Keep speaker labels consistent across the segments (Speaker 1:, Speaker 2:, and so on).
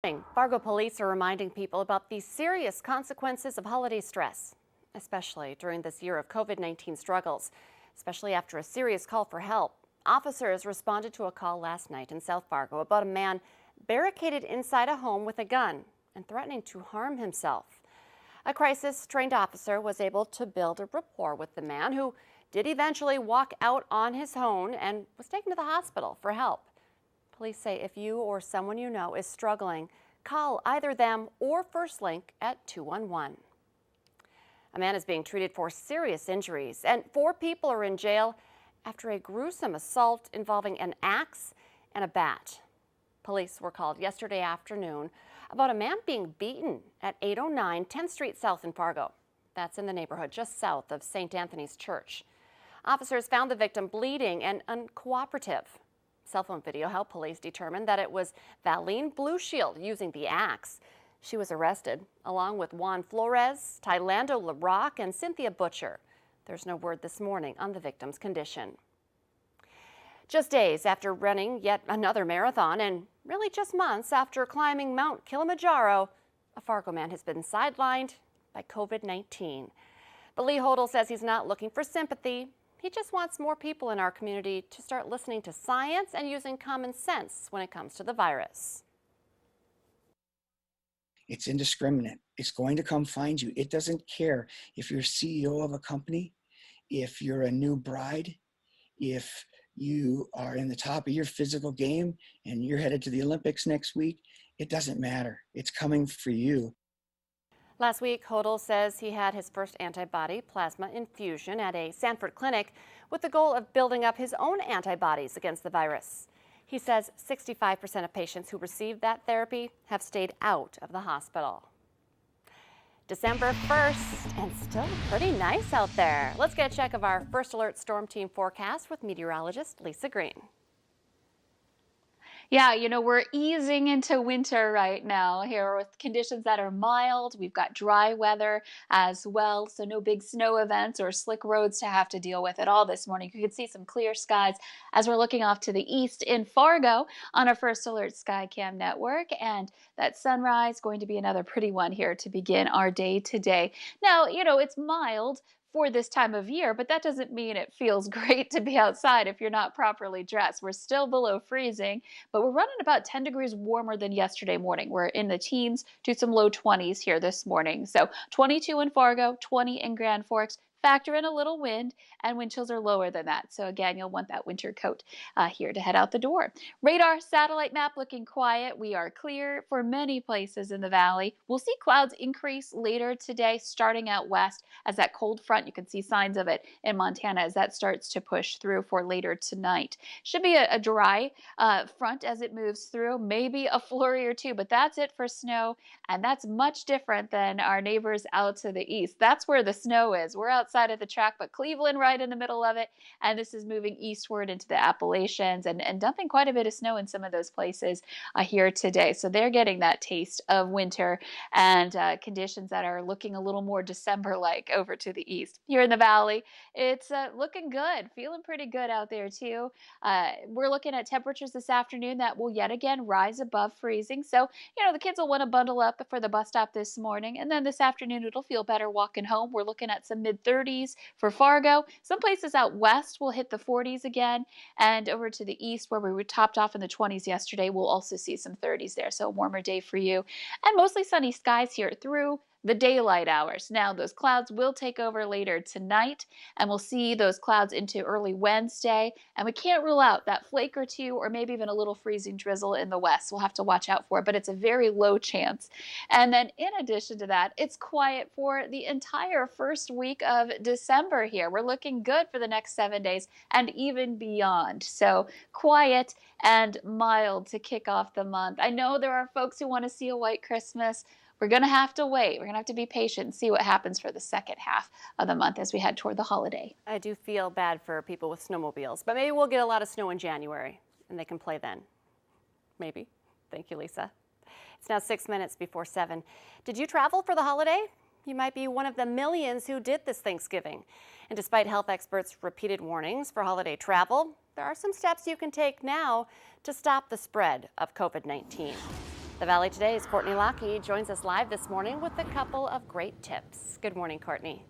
Speaker 1: Fargo police are reminding people about the serious consequences of holiday stress, especially during this year of COVID-19 struggles, especially after a serious call for help. Officers responded to a call last night in South Fargo about a man barricaded inside a home with a gun and threatening to harm himself. A crisis-trained officer was able to build a rapport with the man, who did eventually walk out on his own and was taken to the hospital for help. Police say if you or someone you know is struggling, call either them or First Link at 211. A man is being treated for serious injuries, and 4 people are in jail after a gruesome assault involving an axe and a bat. Police were called yesterday afternoon about a man being beaten at 809 10th Street South in Fargo. That's in the neighborhood just south of St. Anthony's Church. Officers found the victim bleeding and uncooperative. Cell phone video helped police determine that it was Valine Blue Shield using the axe. She was arrested, along with Juan Flores, Tylando LaRock, and Cynthia Butcher. There's no word this morning on the victim's condition. Just days after running yet another marathon, and really just months after climbing Mount Kilimanjaro, a Fargo man has been sidelined by COVID-19. But Lee Hodel says he's not looking for sympathy. He just wants more people in our community to start listening to science and using common sense when it comes to the virus.
Speaker 2: It's indiscriminate. It's going to come find you. It doesn't care if you're CEO of a company, if you're a new bride, if you are in the top of your physical game and you're headed to the Olympics next week. It doesn't matter. It's coming for you.
Speaker 1: Last week, Hodel says he had his first antibody plasma infusion at a Sanford clinic with the goal of building up his own antibodies against the virus. He says 65% of patients who received that therapy have stayed out of the hospital. December 1st, and still pretty nice out there. Let's get a check of our First Alert Storm Team forecast with meteorologist Lisa Green.
Speaker 3: Yeah, we're easing into winter right now here with conditions that are mild. We've got dry weather as well, so no big snow events or slick roads to have to deal with at all this morning. You can see some clear skies as we're looking off to the east in Fargo on our First Alert Skycam network, and that sunrise going to be another pretty one here to begin our day today. Now, it's mild for this time of year, but that doesn't mean it feels great to be outside if you're not properly dressed. We're still below freezing, but we're running about 10 degrees warmer than yesterday morning. We're in the teens to some low 20s here this morning. So 22 in Fargo, 20 in Grand Forks. Factor in a little wind, and wind chills are lower than that. So again, you'll want that winter coat here to head out the door. Radar satellite map looking quiet. We are clear for many places in the valley. We'll see clouds increase later today, starting out west as that cold front. You can see signs of it in Montana as that starts to push through for later tonight. Should be a dry front as it moves through, maybe a flurry or two, but that's it for snow. And that's much different than our neighbors out to the east. That's where the snow is. We're outside of the track, but Cleveland right in the middle of it. And this is moving eastward into the Appalachians and dumping quite a bit of snow in some of those places here today. So they're getting that taste of winter and conditions that are looking a little more December-like over to the east. Here in the valley, it's looking good, feeling pretty good out there too. We're looking at temperatures this afternoon that will yet again rise above freezing. So, the kids will want to bundle up for the bus stop this morning. And then this afternoon, it'll feel better walking home. We're looking at some mid-30s for Fargo. Some places out west will hit the 40s again. And over to the east, where we were topped off in the 20s yesterday, we'll also see some 30s there. So a warmer day for you. And mostly sunny skies here through the daylight hours. Now, those clouds will take over later tonight, and we'll see those clouds into early Wednesday. And we can't rule out that flake or two, or maybe even a little freezing drizzle in the west. We'll have to watch out for it, but it's a very low chance. And then in addition to that, it's quiet for the entire first week of December here. We're looking good for the next 7 days and even beyond. So quiet and mild to kick off the month. I know there are folks who want to see a white Christmas. We're going to have to wait. We're going to have to be patient and see what happens for the second half of the month as we head toward the holiday.
Speaker 1: I do feel bad for people with snowmobiles, but maybe we'll get a lot of snow in January and they can play then. Maybe. Thank you, Lisa. It's now 6 minutes before 7. Did you travel for the holiday? You might be one of the millions who did this Thanksgiving. And despite health experts' repeated warnings for holiday travel, there are some steps you can take now to stop the spread of COVID-19. The Valley Today's Courtney Lockey joins us live this morning with a couple of great tips. Good morning, Courtney.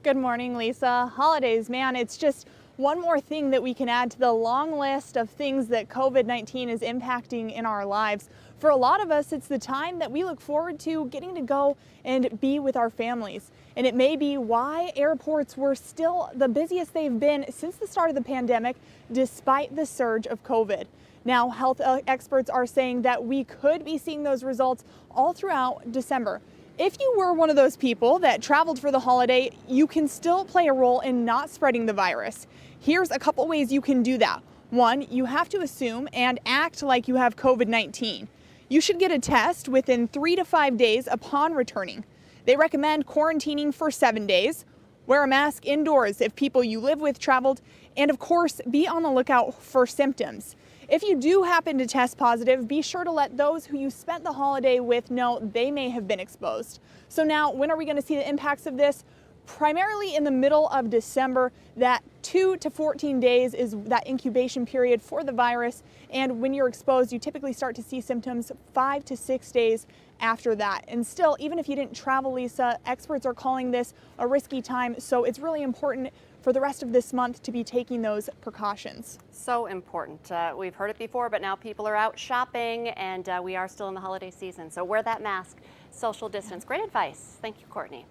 Speaker 4: Good morning, Lisa. Holidays, man, it's just one more thing that we can add to the long list of things that COVID-19 is impacting in our lives. For a lot of us, it's the time that we look forward to getting to go and be with our families. And it may be why airports were still the busiest they've been since the start of the pandemic, despite the surge of COVID. Now, health experts are saying that we could be seeing those results all throughout December. If you were one of those people that traveled for the holiday, you can still play a role in not spreading the virus. Here's a couple ways you can do that. One, you have to assume and act like you have COVID-19. You should get a test within 3 to 5 days upon returning. They recommend quarantining for 7 days. Wear a mask indoors if people you live with traveled, and of course, be on the lookout for symptoms. If you do happen to test positive, be sure to let those who you spent the holiday with know they may have been exposed. So now, when are we going to see the impacts of this? Primarily in the middle of December. That 2 to 14 days is that incubation period for the virus. And when you're exposed, you typically start to see symptoms 5 to 6 days after that. And still, even if you didn't travel, Lisa, experts are calling this a risky time. So it's really important for the rest of this month to be taking those precautions.
Speaker 1: So important. We've heard it before, but now people are out shopping, and we are still in the holiday season. So wear that mask, social distance. Great advice. Thank you, Courtney.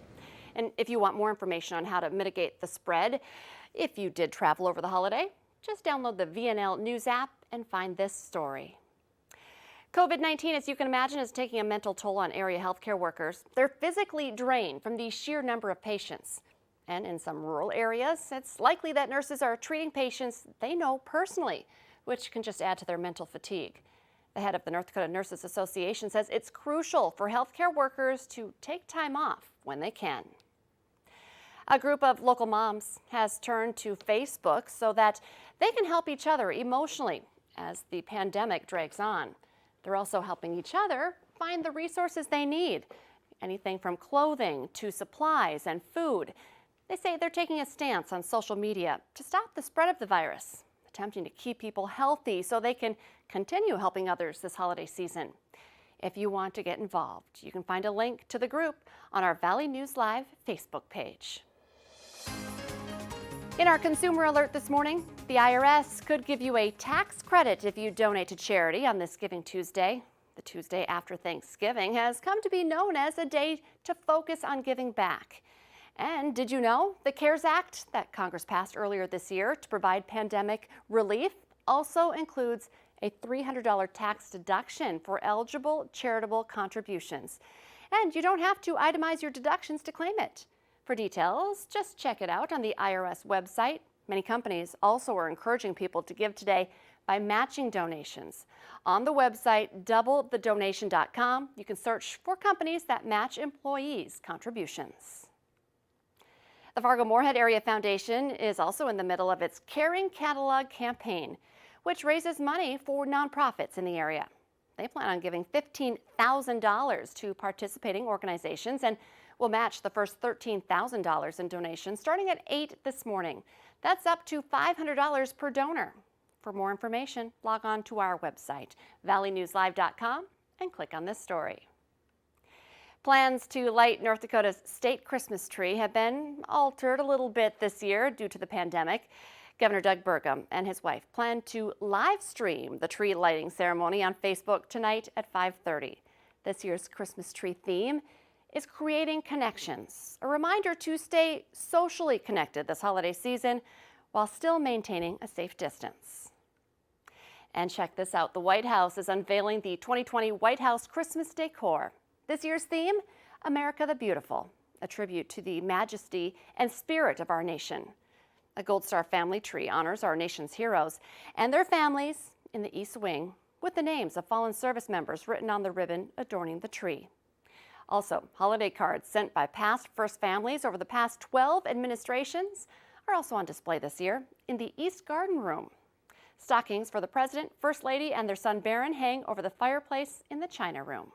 Speaker 1: And if you want more information on how to mitigate the spread, if you did travel over the holiday, just download the VNL News app and find this story. COVID-19, as you can imagine, is taking a mental toll on area healthcare workers. They're physically drained from the sheer number of patients. And in some rural areas, it's likely that nurses are treating patients they know personally, which can just add to their mental fatigue. The head of the North Dakota Nurses Association says it's crucial for healthcare workers to take time off when they can. A group of local moms has turned to Facebook so that they can help each other emotionally as the pandemic drags on. They're also helping each other find the resources they need, anything from clothing to supplies and food. They say they're taking a stance on social media to stop the spread of the virus, attempting to keep people healthy so they can continue helping others this holiday season. If you want to get involved, you can find a link to the group on our Valley News Live Facebook page. In our consumer alert this morning, the IRS could give you a tax credit if you donate to charity on this Giving Tuesday. The Tuesday after Thanksgiving has come to be known as a day to focus on giving back. And did you know the CARES Act that Congress passed earlier this year to provide pandemic relief also includes a $300 tax deduction for eligible charitable contributions. And you don't have to itemize your deductions to claim it. For details, just check it out on the IRS website. Many companies also are encouraging people to give today by matching donations. On the website, doublethedonation.com, you can search for companies that match employees' contributions. The Fargo-Moorhead Area Foundation is also in the middle of its Caring Catalog campaign, which raises money for nonprofits in the area. They plan on giving $15,000 to participating organizations and will match the first $13,000 in donations starting at 8 this morning. That's up to $500 per donor. For more information, log on to our website, valleynewslive.com, and click on this story. Plans to light North Dakota's state Christmas tree have been altered a little bit this year due to the pandemic. Governor Doug Burgum and his wife plan to live stream the tree lighting ceremony on Facebook tonight at 5:30. This year's Christmas tree theme is creating connections, a reminder to stay socially connected this holiday season while still maintaining a safe distance. And check this out, the White House is unveiling the 2020 White House Christmas decor. This year's theme, America the Beautiful, a tribute to the majesty and spirit of our nation. A Gold Star family tree honors our nation's heroes and their families in the East Wing with the names of fallen service members written on the ribbon adorning the tree. Also, holiday cards sent by past First families over the past 12 administrations are also on display this year in the East Garden Room. Stockings for the President, First Lady, and their son Barron hang over the fireplace in the China Room.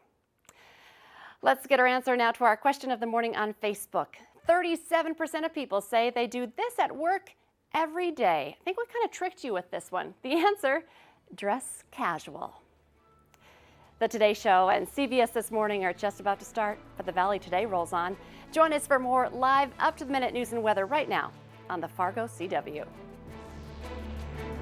Speaker 1: Let's get our answer now to our question of the morning on Facebook. 37% of people say they do this at work every day. I think we kind of tricked you with this one. The answer, dress casual. The Today Show and CBS This Morning are just about to start, but the Valley Today rolls on. Join us for more live, up-to-the-minute news and weather right now on the Fargo CW.